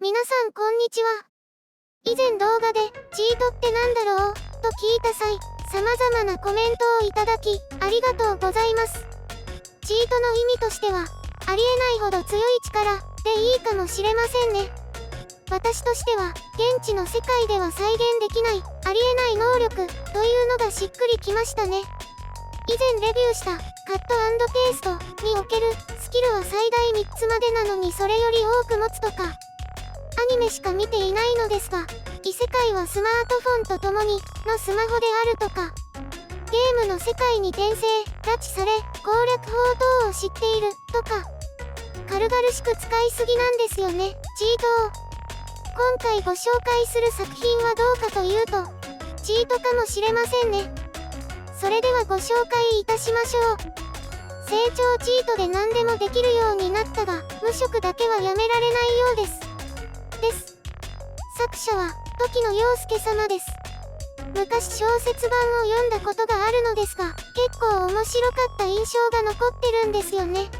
皆さんこんにちは。以前動画でチートってなんだろうと聞いた際、様々なコメントをいただきありがとうございます。チートの意味としては、ありえないほど強い力でいいかもしれませんね。私としては、現地の世界では再現できない、ありえない能力というのがしっくりきましたね。以前レビューしたカット&ペーストにおけるスキルは最大3つまでなのにそれより多く持つとか、アニメしか見ていないのですが、異世界はスマートフォンと共にのスマホであるとか、ゲームの世界に転生、拉致され、攻略法等を知っているとか、軽々しく使いすぎなんですよね、チートを。今回ご紹介する作品はどうかというと、チートかもしれませんね。それではご紹介いたしましょう。成長チートで何でもできるようになったが、無職だけはやめられないようです。作者は時野陽介様です。昔小説版を読んだことがあるのですが、結構面白かった印象が残ってるんですよね。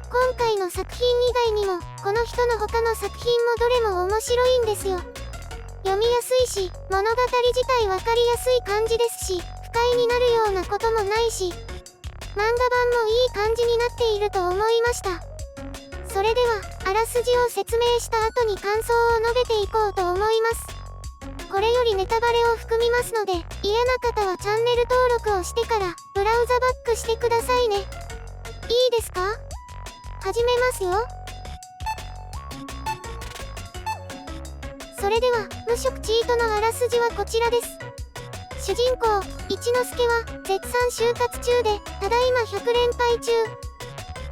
今回の作品以外にも、この人の他の作品もどれも面白いんですよ。読みやすいし、物語自体わかりやすい感じですし、不快になるようなこともないし、漫画版もいい感じになっていると思いました。それでは、あらすじを説明した後に感想を述べていこうと思います。これよりネタバレを含みますので、嫌な方はチャンネル登録をしてから、ブラウザバックしてくださいね。いいですか？始めますよ。それでは、無職チートのあらすじはこちらです。主人公、一之輔は、絶賛就活中で、ただいま100連敗中。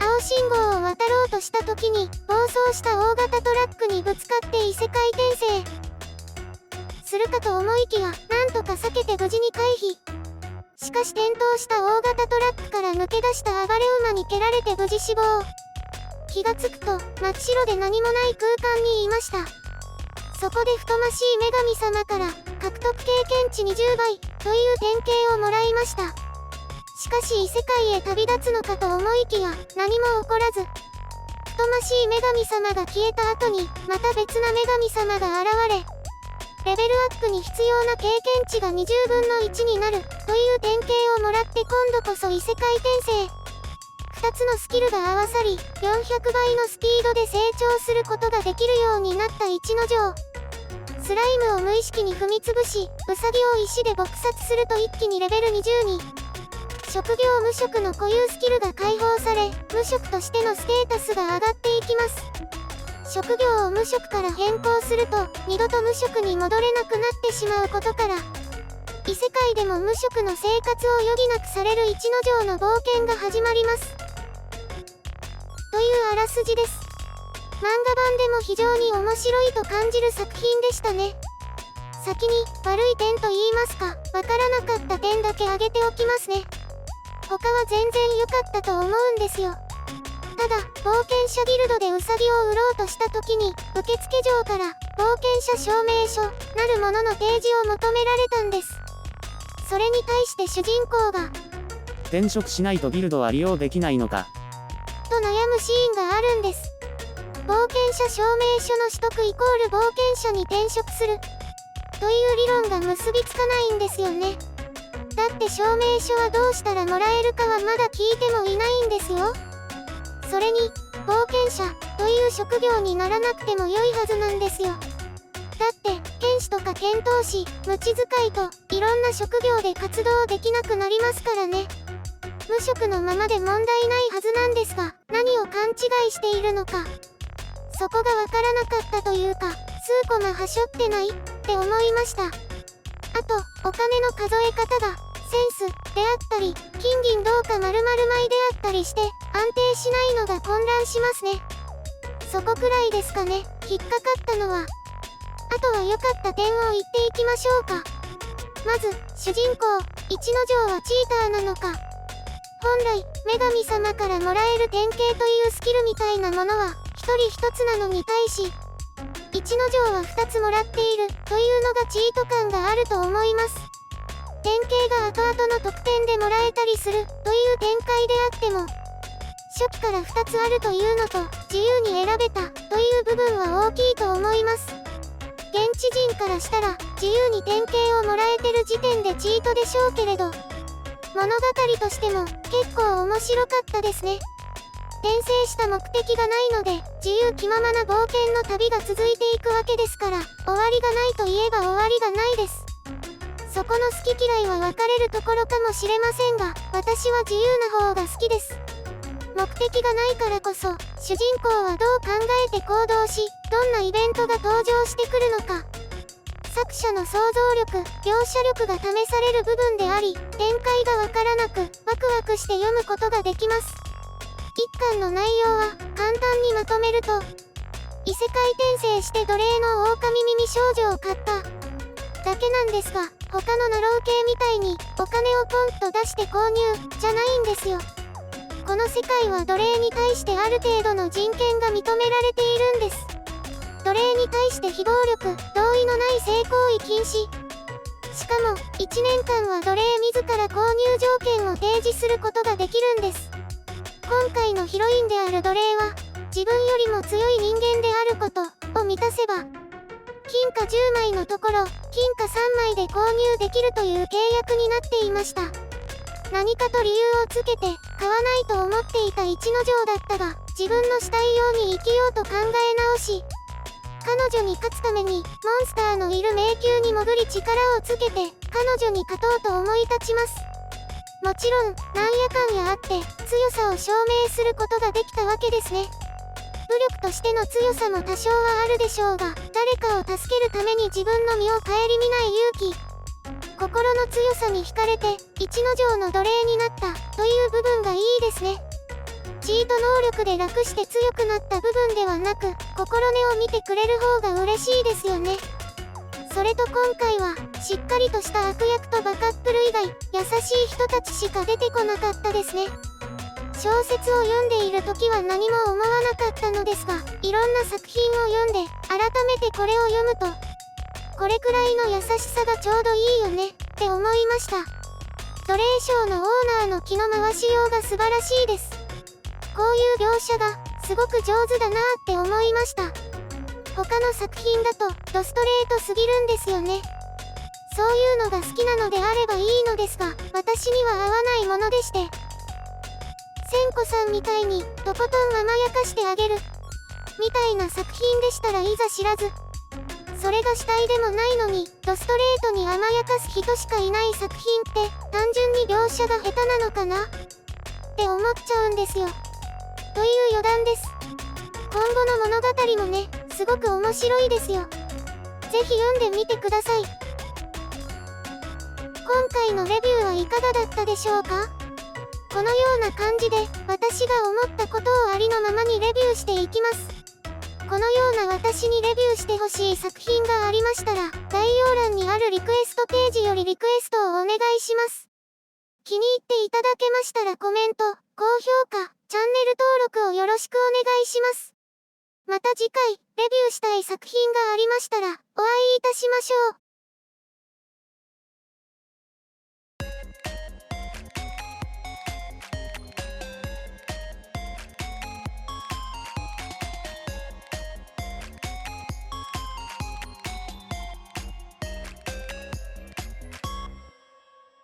青信号を渡ろうとした時に、暴走した大型トラックにぶつかって異世界転生。するかと思いきや、なんとか避けて無事に回避。しかし転倒した大型トラックから抜け出した暴れ馬に蹴られて無事死亡。気がつくと、真っ白で何もない空間にいました。そこで太ましい女神様から、獲得経験値20倍という典型をもらいました。しかし異世界へ旅立つのかと思いきや、何も起こらず。太ましい女神様が消えた後に、また別な女神様が現れ、レベルアップに必要な経験値が20分の1になるという典型をもらって今度こそ異世界転生。2つのスキルが合わさり、400倍のスピードで成長することができるようになった一之丞。スライムを無意識に踏みつぶし、ウサギを石で撲殺すると一気にレベル20に。職業無職の固有スキルが解放され、無職としてのステータスが上がっていきます。職業を無職から変更すると、二度と無職に戻れなくなってしまうことから、異世界でも無職の生活を余儀なくされる一之丞の冒険が始まります。というあらすじです。漫画版でも非常に面白いと感じる作品でしたね。先に悪い点と言いますか、わからなかった点だけ挙げておきますね。他は全然良かったと思うんですよ。ただ、冒険者ギルドでウサギを売ろうとした時に、受付嬢から冒険者証明書なるものの提示を求められたんです。それに対して主人公が、転職しないとギルドは利用できないのかと悩むシーンがあるんです。冒険者証明書の取得イコール冒険者に転職するという理論が結びつかないんですよね。だって証明書はどうしたらもらえるかはまだ聞いてもいないんですよ。それに、冒険者という職業にならなくても良いはずなんですよ。だって、剣士とか剣闘士、無知使いといろんな職業で活動できなくなりますからね。無職のままで問題ないはずなんですが、何を勘違いしているのか。そこがわからなかったというか、数コマはしょってないって思いました。あと、お金の数え方が、センスであったり、金銀銅貨〇〇枚であったりして、安定しないのが混乱しますね。そこくらいですかね、引っかかったのは。あとは良かった点を言っていきましょうか。まず、主人公、一之丞はチーターなのか。本来、女神様からもらえる典型というスキルみたいなものは、一人一つなのに対し、一之丞は2つもらっているというのがチート感があると思います。典型が後々の得点でもらえたりするという展開であっても、初期から2つあるというのと、自由に選べたという部分は大きいと思います。現地人からしたら、自由に典型をもらえてる時点でチートでしょうけれど、物語としても結構面白かったですね。転生した目的がないので、自由気ままな冒険の旅が続いていくわけですから、終わりがないといえば終わりがないです。そこの好き嫌いは分かれるところかもしれませんが、私は自由な方が好きです。目的がないからこそ、主人公はどう考えて行動し、どんなイベントが登場してくるのか。作者の想像力、描写力が試される部分であり、展開がわからなく、ワクワクして読むことができます。一巻の内容は、簡単にまとめると、異世界転生して奴隷の狼耳少女を買っただけなんですが、他のナロー系みたいに、お金をポンと出して購入、じゃないんですよ。この世界は奴隷に対してある程度の人権が認められているんです。奴隷に対して非暴力、同意のない性行為禁止。しかも、1年間は奴隷自ら購入条件を提示することができるんです。今回のヒロインである奴隷は、自分よりも強い人間であることを満たせば、金貨10枚のところ、金貨3枚で購入できるという契約になっていました。何かと理由をつけて、買わないと思っていた一之丞だったが、自分のしたいように生きようと考え直し、彼女に勝つために、モンスターのいる迷宮に潜り力をつけて、彼女に勝とうと思い立ちます。もちろん、なんやかんやあって、強さを証明することができたわけですね。武力としての強さも多少はあるでしょうが、誰かを助けるために自分の身を顧みない勇気。心の強さに惹かれて、一之丞の奴隷になったという部分がいいですね。チート能力で楽して強くなった部分ではなく、心根を見てくれる方が嬉しいですよね。それと今回は、しっかりとした悪役とバカップル以外、優しい人たちしか出てこなかったですね。小説を読んでいる時は何も思わなかったのですが、いろんな作品を読んで、改めてこれを読むと、これくらいの優しさがちょうどいいよね、って思いました。奴隷商のオーナーの気の回しようが素晴らしいです。こういう描写が、すごく上手だなって思いました。他の作品だと、ドストレートすぎるんですよね。そういうのが好きなのであればいいのですが、私には合わないものでして。千子さんみたいに、とことん甘やかしてあげる。みたいな作品でしたらいざ知らず。それが主体でもないのに、ドストレートに甘やかす人しかいない作品って、単純に描写が下手なのかなって思っちゃうんですよ。という余談です。今後の物語もね、すごく面白いですよ。ぜひ読んでみてください。今回のレビューはいかがだったでしょうか？このような感じで、私が思ったことをありのままにレビューしていきます。このような私にレビューしてほしい作品がありましたら、概要欄にあるリクエストページよりリクエストをお願いします。気に入っていただけましたらコメント、高評価、チャンネル登録をよろしくお願いします。また次回、レビューしたい作品がありましたら、お会いいたしましょう。